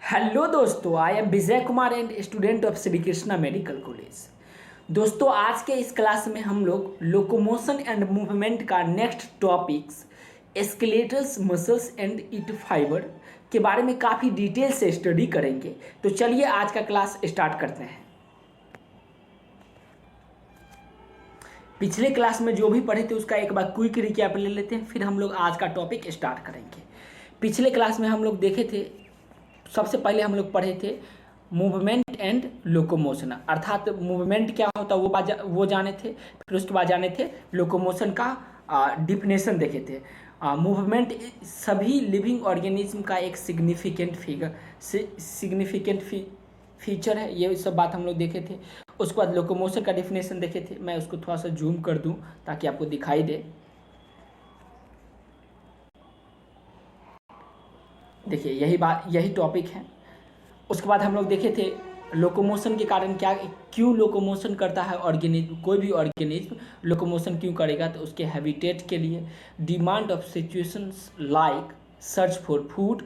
Hello दोस्तों, I am Vijay Kumar and student of Shri Krishna medical college. दोस्तों, आज के इस क्लास में हम लोग लोकोमोशन एंड मूवमेंट का next topics skeletals muscles and it fibre के बारे में काफ़ी डिटेल से स्टडी करेंगे। तो चलिए आज का क्लास स्टार्ट करते हैं। पिछले क्लास में जो भी पढ़े थे उसका एक बार क्विक रिकैप ले लेते हैं, फिर हम लोग आज का टॉपिक स्टार्ट करेंगे। पिछले क्लास में हम लोग देखे थे, सबसे पहले हम लोग पढ़े थे मूवमेंट एंड लोकोमोशन, अर्थात मूवमेंट क्या होता है वो जाने थे। फिर उसके बाद जाने थे लोकोमोशन का डिफिनेशन देखे थे। मूवमेंट सभी लिविंग ऑर्गेनिज्म का एक सिग्निफिकेंट फीचर है, ये सब बात हम लोग देखे थे। उसके बाद लोकोमोशन का डिफिनेशन देखे थे। मैं उसको थोड़ा सा जूम कर दूं ताकि आपको दिखाई दे। देखिए यही टॉपिक है। उसके बाद हम लोग देखे थे लोकोमोशन के कारण क्यों लोकोमोशन करता है ऑर्गेनिज्म, कोई भी ऑर्गेनिज्म लोकोमोशन क्यों करेगा, तो उसके हैबिटेट के लिए, demand of situations like search for food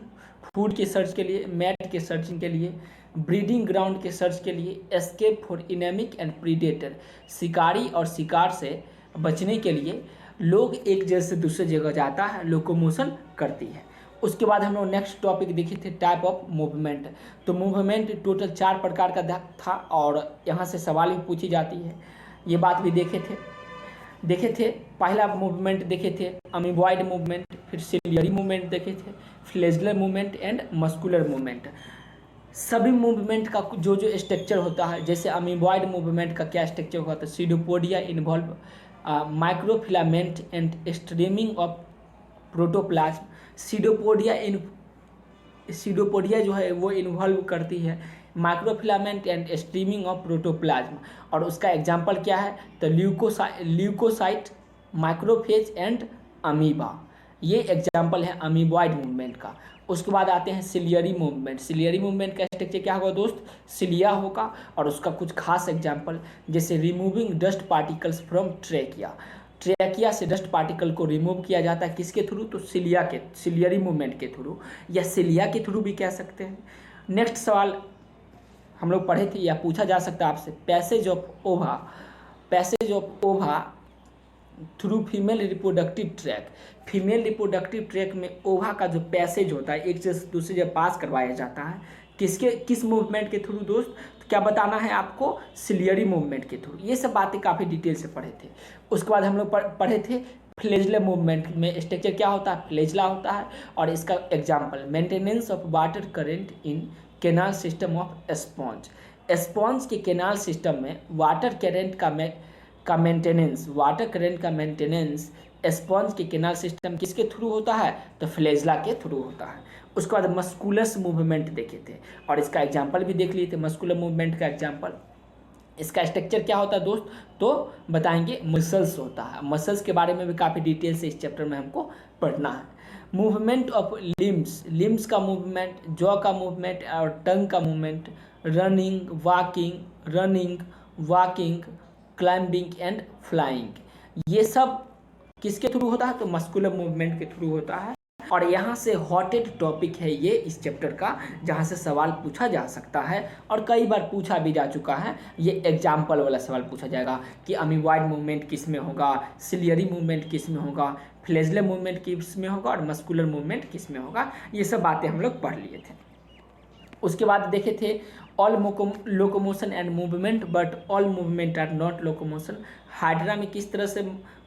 के सर्च के लिए, मैट के सर्चिंग के लिए, ब्रीडिंग ग्राउंड के सर्च के लिए, एस्केप फॉर इनेमिक एंड प्रीडेटर, शिकारी और शिकार से बचने के लिए लोग एक जगह से दूसरे जगह जाता है, लोकोमोशन करती है। उसके बाद हम लोग नेक्स्ट टॉपिक देखे थे टाइप ऑफ मूवमेंट। तो मूवमेंट टोटल 4 प्रकार का था और यहाँ से सवाल भी पूछी जाती है, ये बात भी देखे थे। पहला मूवमेंट देखे थे अमीबॉइड मूवमेंट, फिर सिलियरी मूवमेंट देखे थे, फ्लैजेलर मूवमेंट एंड मस्कुलर मूवमेंट। सभी मूवमेंट का जो स्ट्रक्चर होता है, जैसे अमीबॉइड मूवमेंट का क्या स्ट्रक्चर होता है, pseudopodia involve microfilament and streaming of protoplasm. Pseudopodia जो है वो इन्वॉल्व करती है microfilament and streaming of protoplasm, और उसका एग्जांपल क्या है, तो ल्यूकोसाइट, माइक्रोफेज एंड अमीबा, ये एग्जांपल है अमीबॉइड मूवमेंट का। उसके बाद आते हैं सिलियरी मूवमेंट। सिलियरी मूवमेंट का स्ट्रक्चर क्या होगा दोस्त, सिलिया होगा, और उसका कुछ खास एग्जांपल जैसे removing dust particles from trachea से डस्ट पार्टिकल को रिमूव किया जाता है, किसके थ्रू, तो सिलियरी मूवमेंट के थ्रू, या सिलिया के थ्रू भी कह सकते हैं। नेक्स्ट सवाल हम लोग पढ़े थे या पूछा जा सकता है आपसे, पैसेज ऑफ ओवा through female reproductive tract. Female reproductive tract में ओवा का जो पैसेज होता है, एक से दूसरी जगह पास करवाया जाता है, किस मूवमेंट के थ्रू दोस्त, तो क्या बताना है आपको, सिलियरी मूवमेंट के थ्रू। ये सब बातें काफ़ी डिटेल से पढ़े थे। उसके बाद हम लोग पढ़े थे फ्लैजेलर मूवमेंट में स्ट्रक्चर क्या होता है, फ्लैजेला होता है, और इसका example maintenance of water current in canal system of sponge के कैनाल सिस्टम में वाटर करेंट का मेंटेनेंस स्पॉन्ज के कैनाल सिस्टम किसके थ्रू होता है, तो फ्लैजेला के थ्रू होता है। उसके बाद मस्कुलस मूवमेंट देखे थे और इसका एग्जांपल भी देख लिए थे। मस्कुलर मूवमेंट का एग्जांपल, इसका स्ट्रक्चर क्या होता है दोस्त, तो बताएंगे मसल्स होता है। मसल्स के बारे में भी काफ़ी डिटेल से इस चैप्टर में हमको पढ़ना है। मूवमेंट ऑफ लिम्स का मूवमेंट, जॉ का मूवमेंट और टंग का movement, running walking climbing and flying, ये सब किसके थ्रू होता है, तो मस्कुलर मूवमेंट के थ्रू होता है। और यहाँ से हॉटेड टॉपिक है ये इस चैप्टर का, जहाँ से सवाल पूछा जा सकता है और कई बार पूछा भी जा चुका है। ये एग्जाम्पल वाला सवाल पूछा जाएगा कि अमीबॉइड मूवमेंट किस में होगा, सिलियरी मूवमेंट किस में होगा, फ्लैजेलर मूवमेंट किस में होगा और मस्कुलर मूवमेंट किस में होगा। ये सब बातें हम लोग पढ़ लिए थे। उसके बाद देखे थे all locomotion and movement but all movement are not locomotion. Hydra में किस तरह से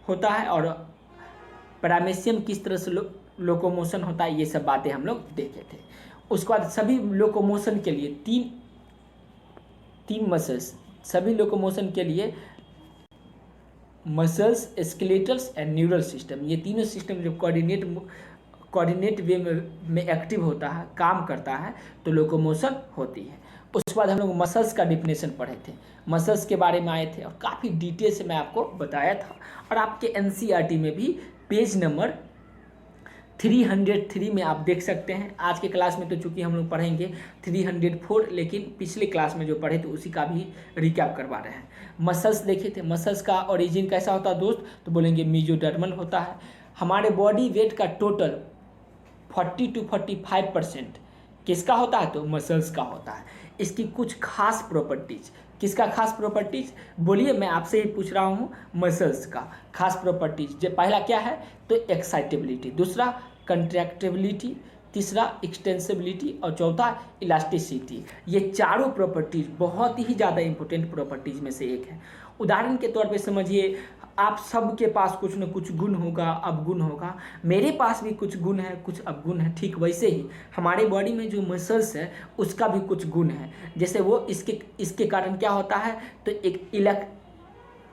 होता है और पैरामेशियम किस तरह से लोकोमोशन होता है, ये सब बातें हम लोग देखे थे। उसके बाद सभी लोकोमोशन के लिए तीन मसल्स, सभी लोकोमोशन के लिए मसल्स, स्केलेटल्स एंड न्यूरल सिस्टम, ये तीनों सिस्टम जब कोऑर्डिनेट वे में एक्टिव होता है, काम करता है, तो लोकोमोशन होती है। उसके बाद हम लोग मसल्स का डिफिनेशन पढ़े थे, मसल्स के बारे में आए थे और काफ़ी डिटेल से मैं आपको बताया था। और आपके एनसीईआरटी में भी पेज नंबर 303 में आप देख सकते हैं। आज के क्लास में तो चूंकि हम लोग पढ़ेंगे 304, लेकिन पिछले क्लास में जो पढ़े थे उसी का भी रिकैप करवा रहे हैं। मसल्स देखे थे, मसल्स का ओरिजिन कैसा होता है दोस्त, तो बोलेंगे मेसोडर्मल होता है। हमारे बॉडी वेट का टोटल 40 to 45% किसका होता है? तो मसल्स का होता है। इसकी कुछ खास प्रॉपर्टीज, किसका खास प्रॉपर्टीज? बोलिए, मैं आपसे ही पूछ रहा हूँ। मसल्स का खास प्रॉपर्टीज जो पहला क्या है? तो एक्साइटेबिलिटी, दूसरा कंट्रैक्टिबिलिटी, तीसरा एक्सटेंसिबिलिटी और चौथा इलास्टिसिटी। ये चारों प्रॉपर्टीज बहुत ही ज़्यादा इंपॉर्टेंट प्रॉपर्टीज में से एक है। उदाहरण के तौर पे समझिए, आप सबके पास कुछ न कुछ गुण होगा, अवगुण होगा। मेरे पास भी कुछ गुण है, कुछ अवगुण है। ठीक वैसे ही हमारे बॉडी में जो मसल्स है उसका भी कुछ गुण है। जैसे वो इसके कारण क्या होता है? तो एक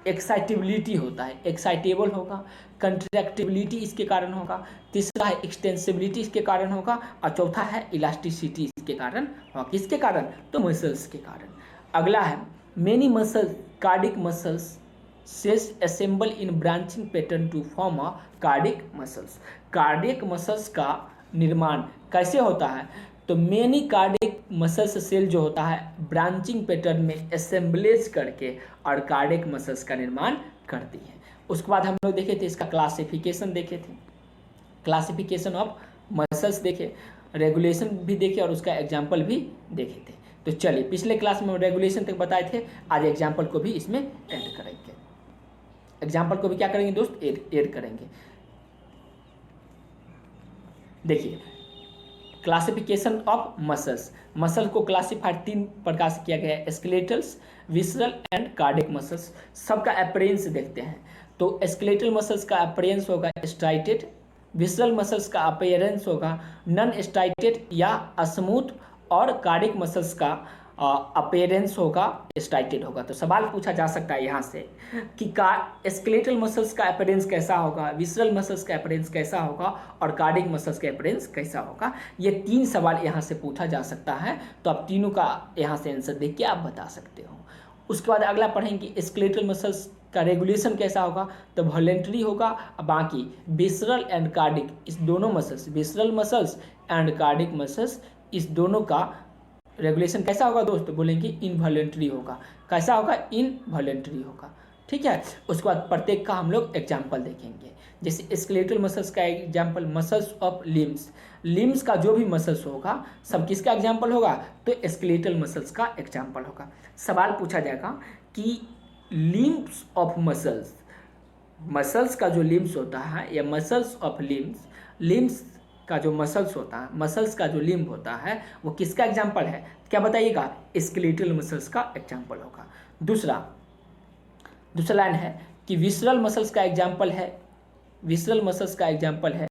एक्साइटेबिलिटी होता है, एक्साइटेबल होगा। कंट्रैक्टिबिलिटी इसके कारण होगा। तीसरा है एक्सटेंसिबिलिटी इसके कारण होगा। और चौथा है इलास्टिसिटी इसके कारण होगा। किसके कारण? तो मसल्स के कारण। अगला है many muscles, cardiac muscles cells assemble in branching pattern to form a cardiac muscles। Cardiac muscles का निर्माण कैसे होता है? तो मेनी कार्डियक मसल्स सेल जो होता है ब्रांचिंग पैटर्न में असेंबलेज करके और कार्डियक मसल्स का निर्माण करती है। उसके बाद हम लोग देखे थे इसका क्लासिफिकेशन, देखे थे क्लासिफिकेशन ऑफ मसल्स, देखे रेगुलेशन भी देखे और उसका एग्जाम्पल भी देखे थे। तो चलिए, पिछले क्लास में रेगुलेशन तक बताए थे, आज एग्जाम्पल को भी इसमें ऐड करेंगे। एग्जाम्पल को भी क्या करेंगे दोस्त? ऐड करेंगे। देखिए, क्लासिफिकेशन ऑफ मसल्स। मसल को क्लासिफाइड 3 प्रकार से किया गया है, स्केलेटल्स, विसरल एंड कार्डियक मसल्स। सबका अपीयरेंस देखते हैं। तो स्केलेटल मसल्स का अपीयरेंस होगा स्ट्राइटेड, विसरल मसल्स का अपीयरेंस होगा नॉन स्ट्राइटेड या स्मूथ, और कार्डियक मसल्स का अपीयरेंस होगा स्ट्राइटेड होगा। तो सवाल पूछा जा सकता है यहाँ से कि स्केलेटल मसल्स का अपीयरेंस कैसा होगा, विसरल मसल्स का अपीयरेंस कैसा होगा और कार्डियक मसल्स का अपीयरेंस कैसा होगा। ये 3 सवाल यहाँ से पूछा जा सकता है। तो आप तीनों का यहाँ से आंसर देख के आप बता सकते हो। उसके बाद अगला पढ़ेंगे स्केलेटल मसल्स का रेगुलेशन कैसा होगा? तो वॉलेंटरी होगा। बाकी विसरल एंड कार्डिक, इस दोनों muscles, visceral muscles and cardiac muscles, इस दोनों का रेगुलेशन कैसा होगा दोस्त? बोलेंगे इनवॉलेंटरी होगा। कैसा होगा? इनवॉलेंटरी होगा। ठीक है। उसके बाद प्रत्येक का हम लोग एग्जाम्पल देखेंगे। जैसे स्केलेटल मसल्स का example, muscles of limbs. Limbs का जो भी मसल्स होगा सब किसका एग्जाम्पल होगा? तो स्केलेटल मसल्स का एग्जाम्पल होगा। सवाल पूछा जाएगा कि लिम्स ऑफ मसल्स, मसल्स का जो लिम्स होता है या मसल्स ऑफ लिम्स, लिम्स का जो मसल्स होता है, मसल्स का जो लिम्ब होता है वो किसका एग्जाम्पल है? क्या बताइएगा? स्केलेटल मसल्स का एग्जाम्पल होगा। दूसरा लाइन है कि विसरल मसल्स का एग्जाम्पल है, विसरल मसल्स का एग्जाम्पल है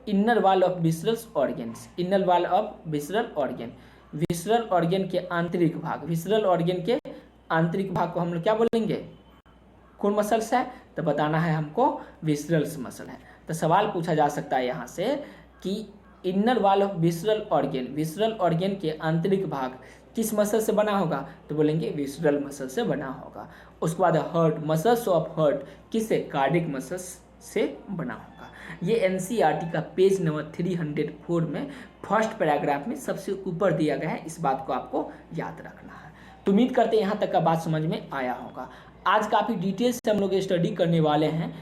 inner wall of visceral organs, inner wall of visceral organ. Visceral organ के आंतरिक भाग, विसरल ऑर्गेन के आंतरिक भाग को हम लोग क्या बोलेंगे? कौन मसल्स है? तो बताना है हमको विसरल्स मसल है। तो सवाल पूछा जा सकता है यहाँ से कि inner wall of visceral organ, visceral organ के आंतरिक भाग किस मसल से बना होगा? तो बोलेंगे विसरल मसल से बना होगा। उसके बाद हार्ट, मसल्स ऑफ हार्ट किससे? कार्डियक मसल्स से बना होगा। ये एनसीईआरटी का पेज नंबर 304 में फर्स्ट पैराग्राफ में सबसे ऊपर दिया गया है। इस बात को आपको याद रखना है। तो उम्मीद करते हैं यहाँ तक का बात समझ में आया होगा। आज काफ़ी डिटेल्स से हम लोग स्टडी करने वाले हैं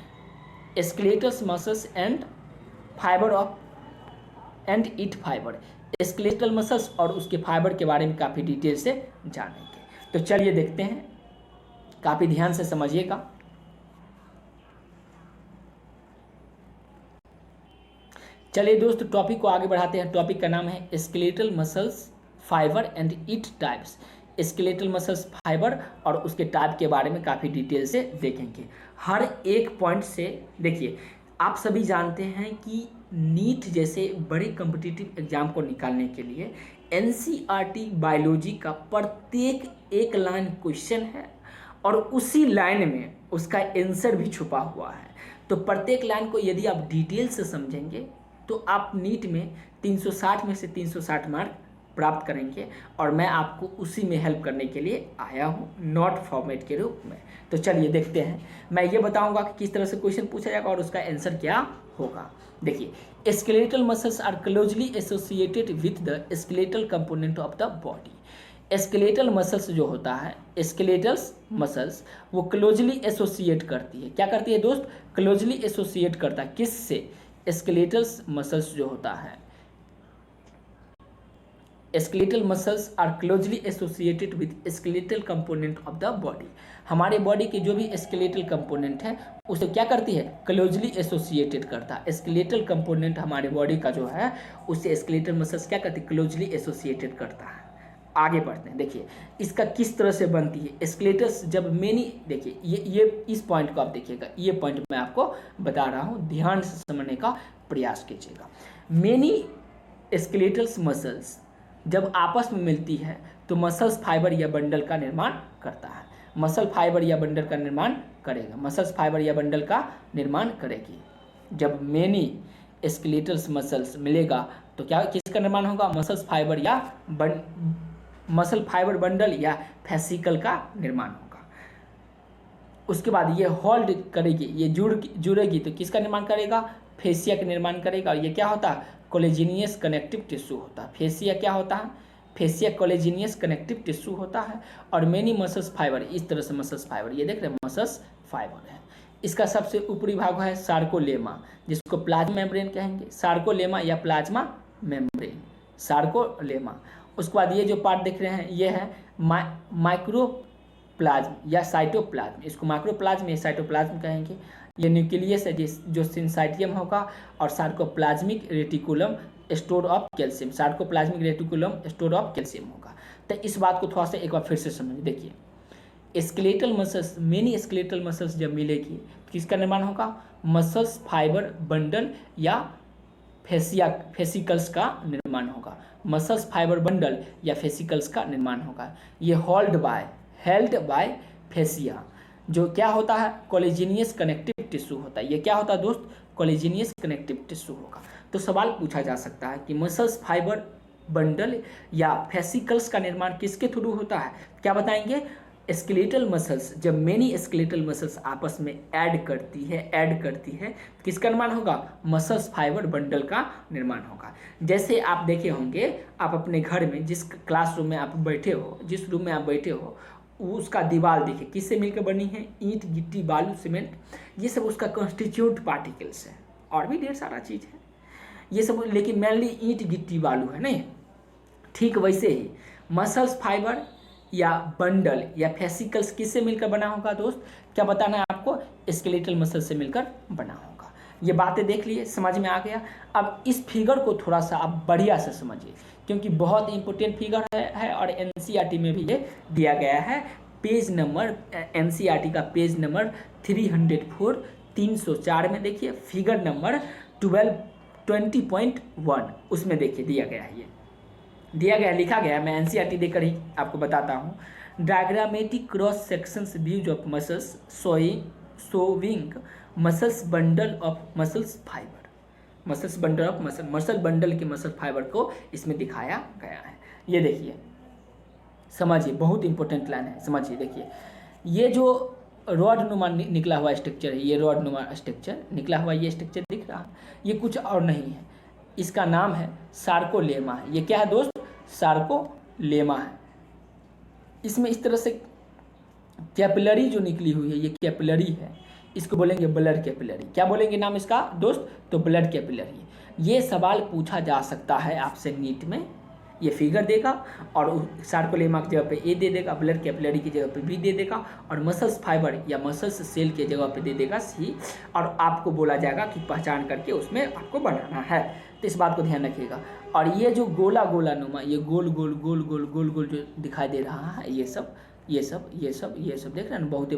skeletal muscles and fibre of and it fibre, skeletal muscles और उसके फाइबर के बारे में काफ़ी डिटेल से जानेंगे। तो चलिए देखते हैं, काफ़ी ध्यान से समझिएगा। चलिए दोस्त, टॉपिक को आगे बढ़ाते हैं। टॉपिक का नाम है skeletal muscles fibre and it types. Skeletal muscles fibre और उसके टाइप के बारे में काफ़ी डिटेल से देखेंगे। हर एक पॉइंट से देखिए, आप सभी जानते हैं कि नीट जैसे बड़े कॉम्पिटिटिव एग्जाम को निकालने के लिए एनसीईआरटी बायोलॉजी का प्रत्येक एक लाइन क्वेश्चन है और उसी लाइन में उसका आंसर भी छुपा हुआ है। तो प्रत्येक लाइन को यदि आप डिटेल से समझेंगे तो आप नीट में 360 में से 360 मार्क प्राप्त करेंगे। और मैं आपको उसी में हेल्प करने के लिए आया हूँ, नोट फॉर्मेट के रूप में। तो चलिए देखते हैं, मैं ये बताऊंगा कि किस तरह से क्वेश्चन पूछा जाएगा और उसका आंसर क्या होगा। देखिए, skeletal muscles are closely associated with the skeletal component of the body. Skeletal muscles जो होता है, स्केलेटल मसल्स वो क्लोजली एसोसिएट करती है। क्या करती है दोस्त? क्लोजली एसोसिएट करता है किससे? स्केलेटल मसल्स जो होता है skeletal muscles are closely associated with skeletal component of the body. हमारे बॉडी के जो भी स्केलेटल कंपोनेंट है उसे क्या करती है, क्लोजली एसोसिएटेड करता है। स्केलेटल कंपोनेंट हमारे बॉडी का जो है उससे स्केलेटल मसल्स क्या करती है, क्लोजली एसोसिएटेड करता है। आगे बढ़ते हैं, देखिए इसका किस तरह से बनती है स्केलेटल्स जब मेनी, देखिए ये इस पॉइंट को आप देखिएगा, ये पॉइंट मैं आपको बता रहा हूँ, ध्यान से समझने का प्रयास कीजिएगा। मेनी स्केलेटल्स मसल्स जब आपस में मिलती है तो मसल्स फाइबर या बंडल का निर्माण करता है। मसल फाइबर या बंडल का निर्माण करेगा, मसल्स फाइबर या बंडल का निर्माण करेगी। जब मेनी स्केलेटल्स मसल्स मिलेगा तो क्या किसका निर्माण होगा, मसल्स फाइबर या मसल फाइबर बंडल या फेसिकल का निर्माण होगा। उसके बाद ये होल्ड करेगी, ये जुड़ेगी तो किसका निर्माण करेगा, फेसिया का निर्माण करेगा। और ये क्या होता है, कोलेजिनियस कनेक्टिव टिश्यू होता है। फेसिया क्या होता है, फेसिया कोलेजिनियस कनेक्टिव टिश्यू होता है। और मेनी मसल्स फाइबर, इस तरह से मसल्स फाइबर, ये देख रहे हैं मसल्स फाइबर है। इसका सबसे ऊपरी भाग है सार्कोलेमा, जिसको प्लाज्मा मेम्ब्रेन कहेंगे, सार्कोलेमा या प्लाज्मा मेम्ब्रेन, सार्कोलेमा। उसके बाद ये जो पार्ट देख रहे हैं ये है माइक्रोप्लाज्म या साइटोप्लाज्म, इसको माइक्रोप्लाज्म या साइटोप्लाज्म कहेंगे। ये न्यूक्लियस है जो सिंसाइटियम होगा, और sarcoplasmic reticulum store of calcium, sarcoplasmic reticulum store of calcium होगा। तो इस बात को थोड़ा सा एक बार फिर से समझिए। देखिए skeletal muscles, many skeletal muscles जब मिलेगी किसका निर्माण होगा, मसल्स फाइबर बंडल या फेसिकल्स का निर्माण होगा। मसल्स फाइबर बंडल या फेसिकल्स का निर्माण होगा। ये हेल्ड बाय फेसिया, जो क्या होता है, कोलेजिनियस कनेक्टिव टिश्यू होता है। ये क्या होता है दोस्त, कोलेजिनियस कनेक्टिव टिश्यू होगा। तो सवाल पूछा जा सकता है कि मसल्स फाइबर बंडल या फेसिकल्स का निर्माण किसके थ्रू होता है, क्या बताएंगे, स्केलेटल मसल्स। जब मेनी स्केलेटल मसल्स आपस में ऐड करती है किसका निर्माण होगा, मसल्स फाइबर बंडल का निर्माण होगा। जैसे आप देखे होंगे, आप अपने घर में जिस क्लासरूम में आप बैठे हो, जिस रूम में आप बैठे हो, उसका दीवार देखिए किससे मिलकर बनी है, ईंट गिट्टी बालू सीमेंट, ये सब उसका कॉन्स्टिट्यूट पार्टिकल्स है। और भी ढेर सारा चीज़ है ये सब, लेकिन मेनली ईंट गिट्टी बालू है नहीं। ठीक वैसे ही मसल्स फाइबर या बंडल या फेसिकल्स किससे मिलकर बना होगा दोस्त, क्या बताना है आपको, स्केलेटल मसल से मिलकर बना होगा। ये बातें देख लिए, समझ में आ गया। अब इस फिगर को थोड़ा सा आप बढ़िया से समझिए, क्योंकि बहुत इंपॉर्टेंट फिगर है और एनसीईआरटी में भी ये दिया गया है। पेज नंबर, एनसीईआरटी का पेज नंबर 304 304 में देखिए, फिगर नंबर 20.1 उसमें देखिए दिया गया है, ये दिया गया, लिखा गया है। मैं एनसीईआरटी देकर ही आपको बताता हूँ। Diagrammatic cross sections views of muscles showing muscles bundle of muscles fibre, muscles bundle of muscle bundle के मसल फाइबर को इसमें दिखाया गया है। ये देखिए, समझिए, बहुत इंपॉर्टेंट लाइन है, समझिए। देखिए ये जो रॉड नुमा निकला हुआ स्ट्रक्चर है, ये रॉड नुमा स्ट्रक्चर निकला हुआ, ये स्ट्रक्चर दिख रहा है, ये कुछ और नहीं है, इसका नाम है सार्कोलेमा है। ये क्या है दोस्त, सार्कोलेमा है। इसमें इस तरह से कैपिलरी जो निकली हुई है, ये कैपिलरी है, इसको बोलेंगे ब्लड कैपिलरी। क्या बोलेंगे नाम इसका दोस्त, तो ब्लड कैपिलरी। ये सवाल पूछा जा सकता है आपसे नीट में, ये फिगर देगा और सार्कोलेमा की जगह पे ए दे देगा, ब्लड कैपिलरी की जगह पे बी दे देगा, और मसल्स फाइबर या मसल्स सेल की जगह पे दे देगा सी, और आपको बोला जाएगा कि पहचान करके उसमें आपको बनाना है। तो इस बात को ध्यान रखिएगा। और ये जो गोला गोला नुमा, ये गोल गोल गोल गोल गोल गोल जो दिखाई दे रहा है, ये सब देख रहे हैं, बहुत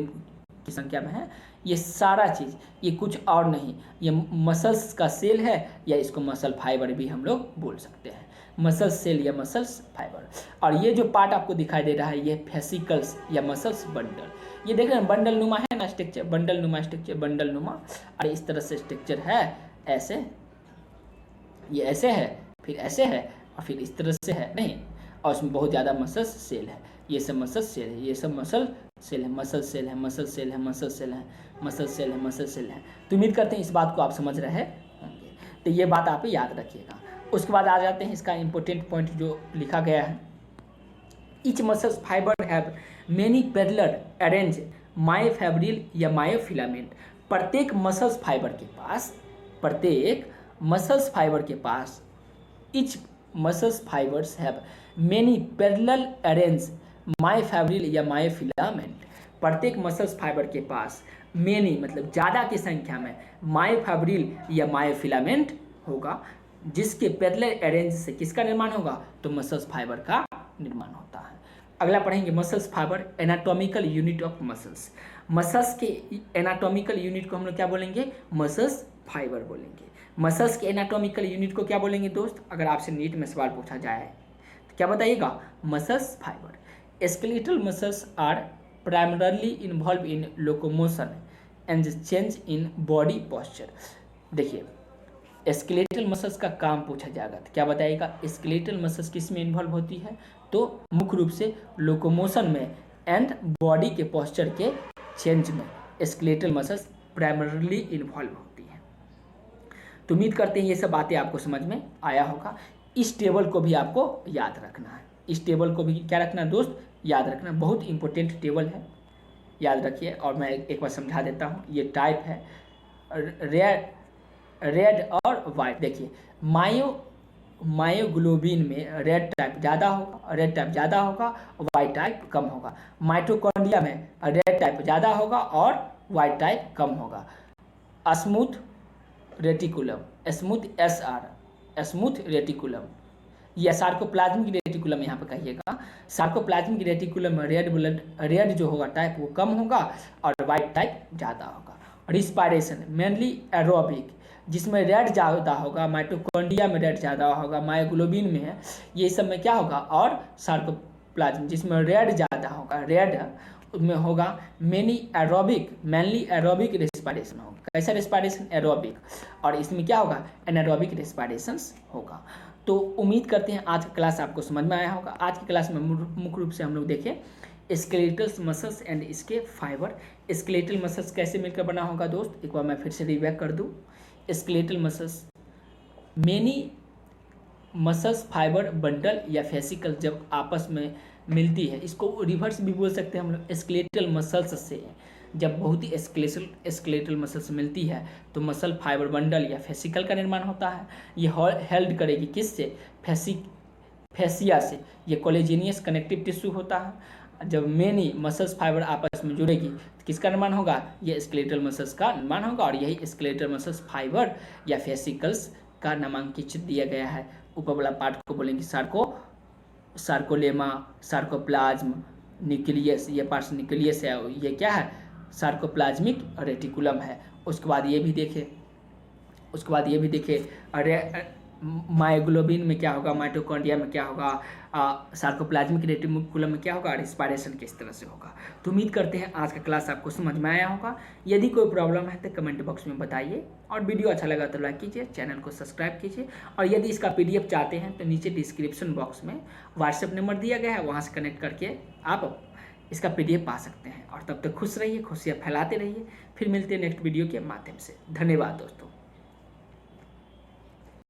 की संख्या में है। ये सारा चीज़, ये कुछ और नहीं, ये मसल्स का सेल है, या इसको मसल फाइबर भी हम लोग बोल सकते हैं, मसल सेल या मसल्स फाइबर। और ये जो पार्ट आपको दिखाई दे रहा है, ये फेसिकल्स या मसल्स बंडल। ये देख रहे हैं बंडल नुमा है ना स्ट्रक्चर, बंडल नुमा स्ट्रक्चर, बंडल नुमा। और इस तरह से स्ट्रक्चर है, ऐसे, ये ऐसे है, फिर ऐसे है, और फिर इस तरह से है नहीं, और उसमें बहुत ज़्यादा मसल्स सेल है। ये सब मसल सेल है, ये सब मसल सेल है, मसल सेल है, मसल सेल है, मसल सेल है, मसल सेल है, मसल सेल है। तो उम्मीद करते हैं इस बात को आप समझ रहे होंगे। तो ये बात आप याद रखिएगा। उसके बाद आ जाते हैं इसका इंपॉर्टेंट पॉइंट जो लिखा गया है। Each muscles fibre have many parallel arrange myofibril या मायोफिलामेंट। प्रत्येक मसल्स फाइबर के पास each muscles fibres have many parallel arrange myofibril या मायोफिलामेंट। प्रत्येक मसल्स फाइबर के पास मेनी मतलब ज़्यादा की संख्या में मायोफिब्रिल या मायोफिलामेंट होगा, जिसके पैरेलल अरेंज से किसका निर्माण होगा, तो मसल्स फाइबर का निर्माण होता है। अगला पढ़ेंगे muscles fibre, anatomical unit of muscles. Muscles के एनाटॉमिकल यूनिट को हम लोग क्या बोलेंगे, मसल्स फाइबर बोलेंगे। मसल्स के एनाटॉमिकल यूनिट को क्या बोलेंगे दोस्त, अगर आपसे नीट में सवाल पूछा जाए तो क्या बताइएगा, muscles fiber. Skeletal muscles are primarily involve in locomotion and change in body posture. देखिए स्केलेटल मसल्स का काम पूछा जाएगा तो क्या बताइएगा, स्केलेटल मसल्स किस में इन्वॉल्व होती है, तो मुख्य रूप से लोकोमोशन में एंड बॉडी के पोस्चर के चेंज में स्केलेटल मसल्स प्राइमरली इन्वॉल्व होती है। तो उम्मीद करते हैं ये सब बातें आपको समझ में आया होगा। इस टेबल को भी आपको याद रखना है, इस टेबल को भी क्या रखना है दोस्त, याद रखना। बहुत इंपॉर्टेंट टेबल है, याद रखिए। और मैं एक बार समझा देता हूँ, ये टाइप है रेड और वाइट। देखिए मायोग्लोबिन में रेड टाइप ज़्यादा होगा, वाइट टाइप कम होगा। माइटोकॉन्ड्रिया में रेड टाइप ज़्यादा होगा और वाइट टाइप कम होगा। स्मूथ रेटिकुलम, स्मूथ रेटिकुलम या सार्कोप्लाज्मिक रेटिकुलम यहाँ पे कहिएगा। सार्कोप्लाज्मिक रेटिकुलम में रेड जो होगा टाइप वो कम होगा और वाइट टाइप ज़्यादा होगा। रिस्पायरेशन मेनली एरोबिक, जिसमें रेड ज़्यादा होगा, माइटोकॉन्ड्रिया में रेड ज़्यादा होगा, मायोग्लोबिन में है, ये सब में क्या होगा, और सार्कोप्लाज्म जिसमें रेड ज़्यादा होगा, रेड उसमें होगा मेनली एरोबिक रेस्पिरेशन होगा। कैसा रेस्पिरेशन, एरोबिक, और इसमें क्या होगा, एनारोबिक रेस्पिरेशंस होगा। तो उम्मीद करते हैं आज का क्लास आपको समझ में आया होगा। आज की क्लास में मुख्य रूप से हम लोग देखें स्केलेटल मसल्स एंड इसके फाइबर। स्केलेटल मसल्स कैसे मिलकर बना होगा दोस्त, एक बार मैं फिर से रिवैप कर दूं। Skeletal muscles many muscles fibre bundle या फेसिकल जब आपस में मिलती है, इसको रिवर्स भी बोल सकते हैं हम लोग। स्केलेटल मसल्स से जब बहुत ही स्केलेटल मसल्स मिलती है तो मसल फाइबर बंडल या फेसिकल का निर्माण होता है। ये हेल्ड करेगी किससे, फेसिया से। ये कोलेजिनियस कनेक्टिव टिश्यू होता है। जब मेनी मसल्स फाइबर आपस में जुड़ेगी तो किसका निर्माण होगा, ये स्केलेटल मसल्स का निर्माण होगा। और यही स्केलेटल मसल्स फाइबर या फेसिकल्स का नामांकित दिया गया है। ऊपर वाला पार्ट को बोलेंगे सार्कोलेमा, सार्कोप्लाज्म, न्यूक्लियस, ये पार्ट न्यूक्लियस है, ये क्या है, सार्कोप्लाज्मिक रेटिकुलम है। उसके बाद ये भी देखे मायोग्लोबिन में क्या होगा, माइटोकॉन्ड्रिया में क्या होगा, सार्कोप्लाज्मिक रेटिकुलम में क्या होगा, रिस्पायरेशन किस तरह से होगा। तो उम्मीद करते हैं आज का क्लास आपको समझ में आया होगा। यदि कोई प्रॉब्लम है तो कमेंट बॉक्स में बताइए, और वीडियो अच्छा लगा तो लाइक कीजिए, चैनल को सब्सक्राइब कीजिए। और यदि इसका PDF चाहते हैं तो नीचे डिस्क्रिप्शन बॉक्स में व्हाट्सएप नंबर दिया गया है, वहाँ से कनेक्ट करके आप इसका PDF पा सकते हैं। और तब तक खुश रहिए, खुशियाँ फैलाते रहिए। फिर मिलते हैं नेक्स्ट वीडियो के माध्यम से। धन्यवाद दोस्तों।